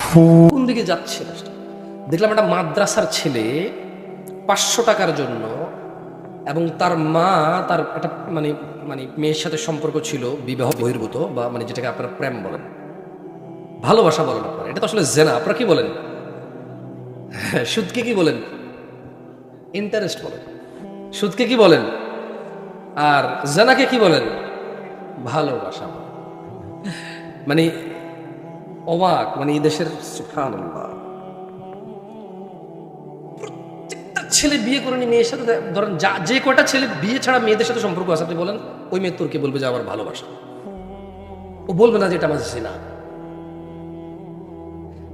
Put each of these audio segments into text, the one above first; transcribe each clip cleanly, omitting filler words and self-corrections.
কোন দিকে যাচ্ছে? দেখলাম একটা মাদ্রাসার ছেলে 500 টাকার জন্য, এবং তার মা তার একটা মানে মানে মেয়ের সাথে সম্পর্ক ছিল বিবাহ বহির্ভূত, বা মানে যেটাকে আপনারা প্রেম বলেন, ভালোবাসা বলেন আপনারা, এটা তো আসলে জেনা। আপনারা কি বলেন? সুদকে কি বলেন? ইন্টারেস্ট বলেন। সুদকে কি বলেন? আর জেনাকে কি বলেন? ভালোবাসা। মানে অবাক, মানে এই দেশের সুবহানাল্লাহ, প্রত্যেকটা ছেলে বিয়ে করে নি মেয়ের সাথে, ধরেন যে কয়টা ছেলে বিয়ে ছাড়া মেয়েদের সাথে সম্পর্ক আছে, আপনি বলেন ওই মেয়ে তোরকে বলবে যে আমার ভালোবাসা। ও বলবে না যে এটা আমার জিনা।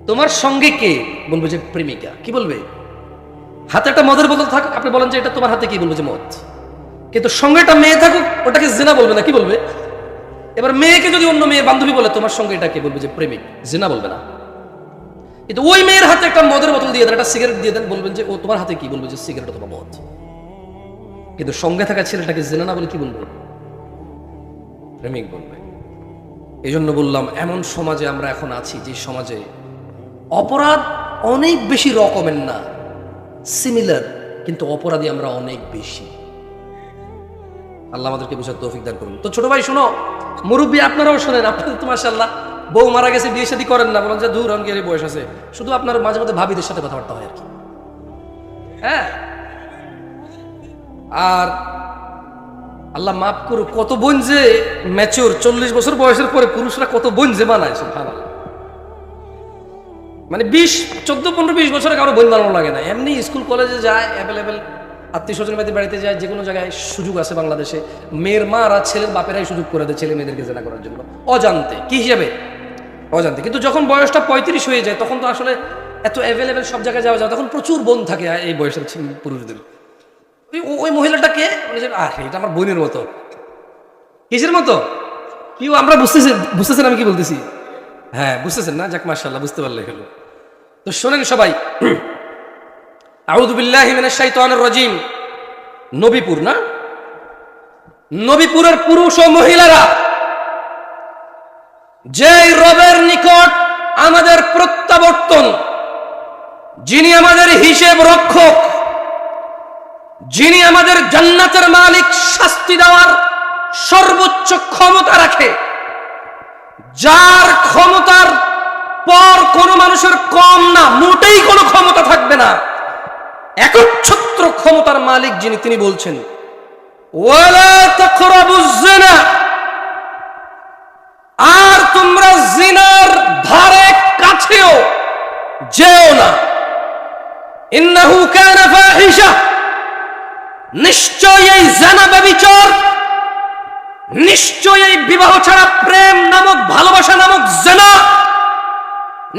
তোমার সঙ্গে কে? বলবে যে প্রেমিকা। কি বলবে? হাতে একটা মদের বোতল থাকুক, আপনি বলেন যে এটা তোমার হাতে, কি বলবে? যে মদ। কিন্তু সঙ্গে একটা মেয়ে থাকুক, ওটাকে জিনা বলবে না। কি বলবে? এবার মেয়েকে যদি অন্য মেয়ে বান্ধবী বলে তোমার সঙ্গে এটাকে, বলবে যে প্রেমিক, জিনা বলবে না। কিন্তু ওই মেয়ের হাতে একটা মদের বোতল দিয়ে দেন, একটা সিগারেট দিয়ে দেন, বলবেন যে ও তোমার হাতে, কি বলবে? যে সিগারেট অথবা মদ। কিন্তু সঙ্গে থাকা ছেলেটাকে জিনা না বলে কি বলবে? প্রেমিক বলবে। এই জন্য বললাম, এমন সমাজে আমরা এখন আছি যে সমাজে অপরাধ অনেক বেশি রকমের না, সিমিলার, কিন্তু অপরাধী আমরা অনেক বেশি। আল্লাহ আমাদেরকে বুঝার তৌফিক দান করুন। তো ছোট ভাই শোনো, মুরব্বী আপনারাও শোনেন, আপনাদের তো মাশাআল্লাহ বউ মারা গেছে, বিয়ে শাদী করেন না, বলেন যে দূর অনেকের বয়স আছে, শুধু আপনার মাঝে মধ্যে ভাবিদের সাথে কথাবার্তা হয় আর কি। হ্যাঁ, আর আল্লাহ মাফ করুক, কত বোন যে ম্যাচিওর 40 বছর বয়সের পরে পুরুষরা কত বোন যে বানায়, সুবহানাল্লাহ। মানে 14, 15, 20 বছরে কারো বোন বানানো লাগে না, এমনি স্কুল কলেজে যায়, অ্যাভেলেবেল আত্মীয় স্বজন বাড়িতে যায়, যে কোনো জায়গায় সুযোগ আছে বাংলাদেশে, মেয়ের মা আর ছেলের বাপেরাই সুযোগ করে দেয় ছেলে মেয়েদেরকে জেনা করার জন্য, অজান্তে। কি হিসাবে? অজান্তে। কিন্তু যখন বয়সটা 35 হয়ে যায়, তখন তো আসলে এত অ্যাভেলেবেল সব জায়গায় যাওয়া যায়, তখন প্রচুর বোন থাকে এই বয়সের পুরুষদের। ওই মহিলাটাকে এটা আমার বোনের মতো। কিসের মতো? কি আমরা বুঝতেছেন আমি কি বলতেছি? হ্যাঁ, বুঝতেছেন না? যাক, মাশাআল্লাহ, বুঝতে পারলে হলো। তো শোনেন সবাই, আউযু বিল্লাহি মিনাশ শাইতানির রাজীম। নবীপুর না, নবীপুরের পুরুষ ও মহিলারা যেই রবের নিকট আমাদের প্রত্যাবর্তন, যিনি আমাদের হিসেব রক্ষক, যিনি আমাদের জান্নাতের মালিক, শাস্তি দেওয়ার সর্বোচ্চ ক্ষমতা রাখে, যার ক্ষমতার পর কোনো মানুষের কম না, মোটেই কোনো ক্ষমতা থাকবে না, একচ্ছত্র ক্ষমতার মালিক যিনি, তিনি বলছেন ওয়ালা তাকরাবুজ জিনা, আর তোমরা জিনার ধারে কাছেও যেও না। ইন্নাহু কানা ফাহিশা, নিশ্চয়ই এই জিনা ব্যভিচার, নিশ্চয়ই এই বিবাহ ছাড়া প্রেম নামক, ভালোবাসা নামক জিনা,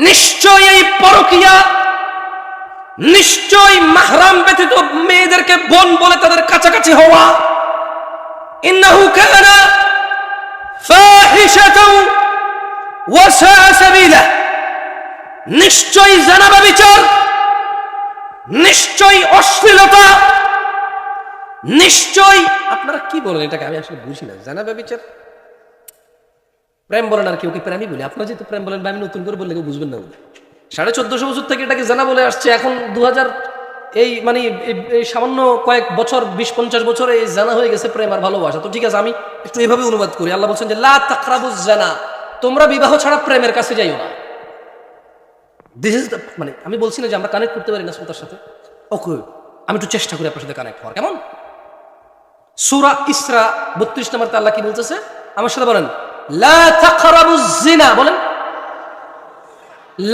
নিশ্চয়ই এই পরকিয়া, নিশ্চয়ই মাহরাম ব্যতীত মেয়েদেরকে বোন বলে তাদের কাছাকাছি হওয়া, ইন্নাহু কানা ফাহিশাতাও ওয়া সাআ সাবিলা, নিশ্চয়ই জিনা ব্যভিচার, নিশ্চয়ই অশ্লীলতা, নিশ্চয়ই। আপনারা কি বলেন এটাকে? আমি আসলে বুঝি না। জিনা ব্যভিচার প্রেম বলেন, আর কেউ কি প্রেমই বলে? আপনারা যেহেতু প্রেম বলেন, আমি নতুন করে বললে কেউ বুঝবেন না। 1450 বছর থেকে এটাকে জিনা বলে আসছে, এখন 2000 এই মানে এই সামান্য কয়েক বছর, 20-50 বছরে এই জিনা হয়ে গেছে প্রেম আর ভালোবাসা। তো ঠিক আছে, আমি একটু এইভাবে অনুবাদ করি। আল্লাহ বলছেন যে লা তাকরাবুজ জিনা, তোমরা বিবাহ ছাড়া প্রেমের কাছে যাইও না। দিস ইজ মানে আমি বলছি না যে আমরা কানেক্ট করতে পারি না শ্রোতার সাথে, ওকে, আমি একটু চেষ্টা করি আপনার সাথে কানেক্ট হওয়ার। কেমন? সূরা ইসরা 32 নম্বরে আল্লাহ কি বলতেছে? আমার সাথে বলেন, লা তাকরাবুজ জিনা, বলেন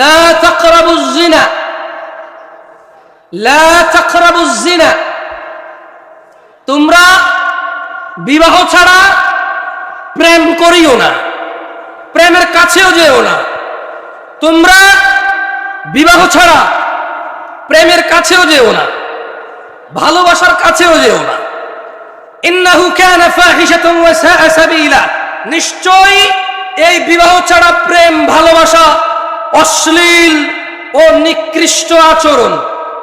লা তাকরাবুজ জিনা, লা তাকরাবুজ জিনা, তোমরা বিবাহ ছাড়া প্রেম করিও না, প্রেমের কাছেও যেও না। তোমরা বিবাহ ছাড়া প্রেমের কাছেও যেও না, ভালোবাসার কাছেও যেও না। ইন্নাহু কানা ফাহিশাতাও ওয়া সাআ সাবিলা, নিশ্চয়ই এই বিবাহ ছাড়া প্রেম, ভালোবাসা অশ্লীল ও নিকৃষ্ট আচরণ।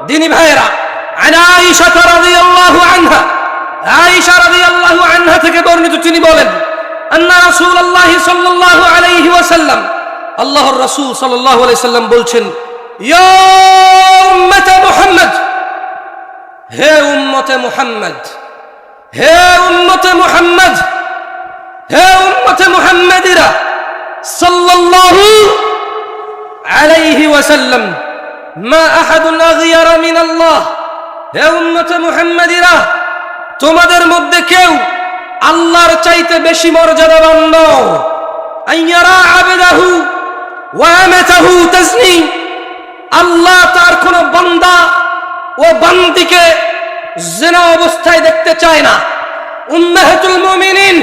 দিনী ভাইয়েরা, আয়েশা রাদিয়াল্লাহু আনহা, আয়েশা রাদিয়াল্লাহু আনহা থেকে বর্ণিত, তিনি বলেন আন্না রাসূলুল্লাহ সাল্লাল্লাহু আলাইহি ওয়াসাল্লাম আল্লাহর রাসূল সাল্লাল্লাহু আলাইহি সাল্লাম বলছেন, ইয়া উম্মতে মুহাম্মদ, হে উম্মতে মুহাম্মদ, হে উম্মতে মুহাম্মদ, হে উম্মতে মুহাম্মাদিরা সাল্লাল্লাহু আলাইহি ওয়াসাল্লাম, মা আহাদুন আগিয়ারা মিন আল্লাহ, হে উম্মতে মুহাম্মাদিরা, তোমাদের মধ্যে কেউ আল্লাহর চাইতে বেশি মর্যাদাবান নও। আইয়ারা আবদাহু ওয়া আমাতাহু তাজনি, আল্লাহ তার কোন বান্দা ও বান্দিকে জিনা অবস্থায় দেখতে চায় না। উম্মাহাতুল মুমিনিন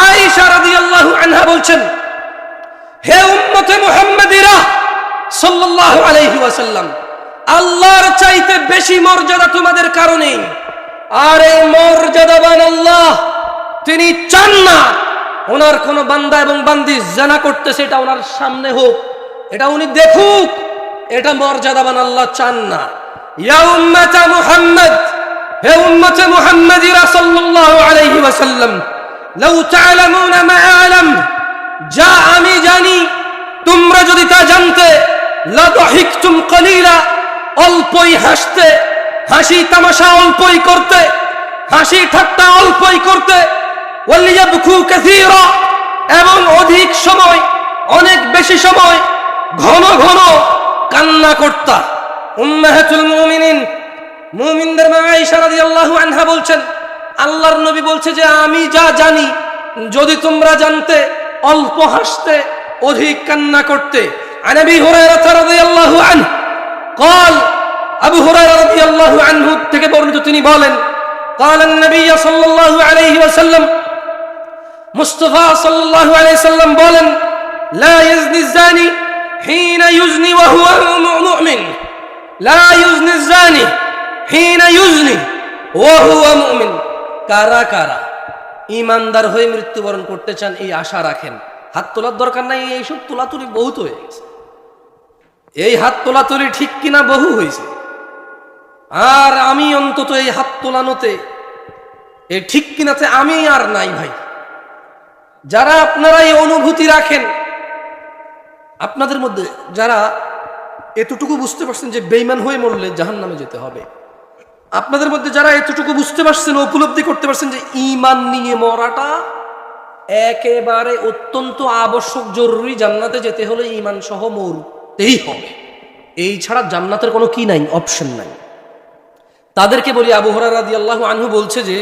আয়েশা রাদিয়াল্লাহু আনহা বলছেন, হে উম্মতে মুহাম্মাদিরা সাল্লাল্লাহু আলাইহি ওয়াসাল্লাম, আল্লাহর চাইতে বেশি মর্যাদা তোমাদের কারণে। আর এই মর্যাদাবান আল্লাহ, তিনি চান না ওনার কোন বান্দা এবং বান্দি জিনা করতেছে এটা ওনার সামনে হোক, এটা উনি দেখুক, এটা মর্যাদাবান আল্লাহ চান না। ইয়া উম্মতে মুহাম্মদ, হে উম্মতে মুহাম্মাদিরা সাল্লাল্লাহু আলাইহি ওয়াসাল্লাম, লাউ তা'লামুনা মা আ'লাম, যা আমি জানি তোমরা যদি তা জানতে, লা দাহিকতুম কলিলা, অল্পই হাসতে, হাসি তামাশা অল্পই করতে, হাসি ঠাট্টা অল্পই করতে, ওয়ালিয়াবকু কাসীরা, এবং অধিক সময়, অনেক বেশি সময়, ঘন ঘন কান্না করতা। উম্মাহাতুল মুমিনিন, মুমিনদের মা আয়েশা রাদিয়াল্লাহু আনহা বলছেন, আল্লাহর নবী বলছে যে আমি যা জানি যদি তোমরা জানতে, অল্প হাসতে, অধিক কান্না করতে। আন আবি হুরায়রা রাদিয়াল্লাহু আনহু قال, আবু হুরায়রা রাদিয়াল্লাহু আনহু থেকে বর্ণিত, তিনি বলেন, قال النبي صلى الله عليه وسلم, মুস্তাফা সাল্লাল্লাহু আলাইহি ওয়াসাল্লাম বলেন, لا يزني الزاني حين يزني وهو مؤمن, لا يزني الزاني حين يزني وهو مؤمن। কারা কারা ঈমানদার হয়ে মৃত্যুবরণ করতে চান এই আশা রাখেন? হাত তোলার দরকার নাই, এইসব তোলাতুলি বহুত হয়ে গেছে। এই হাত তোলাতুলি ঠিক কিনা বহু হয়েছে। আর আমি অন্তত এই হাত তোলানোতে, এই ঠিক কিনাতে আমি আর নাই ভাই। যারা আপনারা এই অনুভূতি রাখেন, আপনাদের মধ্যে যারা এতটুকু বুঝতে পারছেন যে বেঈমান হয়ে মরলে জাহান্নামে যেতে হবে, আপনাদের মধ্যে যারা এতটুকু বুঝতে পারছেন, উপলব্ধি করতে পারছেন যে ঈমান নিয়ে মরাটা একেবারে অত্যন্ত আবশ্যক, জরুরি, জান্নাতে যেতে হলে ঈমান সহ মরতেই হবে, এই ছাড়া জান্নাতের কোনো কি নাই, অপশন নাই, তাদেরকে বলি, আবু হুরায়রা রাদিয়াল্লাহু আনহু বলছে যে,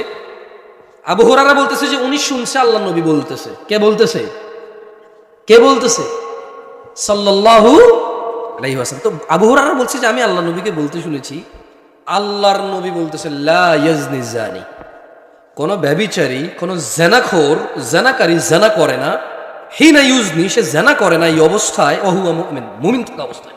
আবু হুরায়রা বলতেছে যে উনি শুনছে আল্লাহর নবী বলতেছে। কে বলতেছে? কে বলতেছে? সাল্লাল্লাহু আলাইহি ওয়াসাল্লাম। তো আবু হুরায়রা বলছে যে আমি আল্লাহর নবীকে বলতে শুনেছি, আল্লাহর নবী বলতেছে, লা ইয়াজনি জানি, কোন ব্যভিচারী, কোন জেনাখোর, জেনাকারী জেনা করে না, হিনা ইউজনি, সে জেনা করে না এই অবস্থায়, ওয়া হুয়া মুমিন, মুমিন থাকা অবস্থায়।